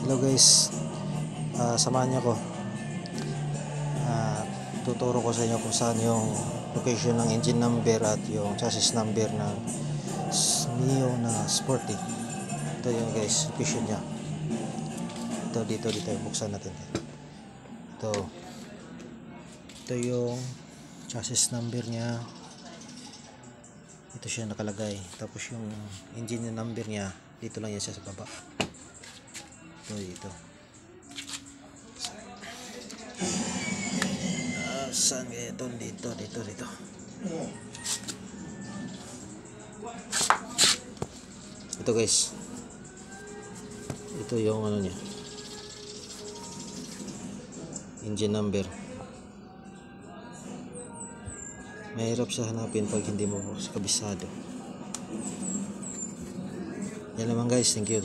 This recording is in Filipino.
Hello guys, samahan niyo ko. Tuturo ko sa inyo kung saan yung location ng engine number at yung chassis number ng Mio na Sporty. Ito yung guys, location niya. Dito buksan natin. Ito yung chassis number niya. Ito siya nakalagay. Tapos yung engine number niya, dito lang yan siya sa baba. Dito. Saan kaya ito? Dito. Ito guys. Ito yung ano niya. Engine number. Mahirap siya hanapin pag hindi mo kabisado. Yan naman guys. Thank you.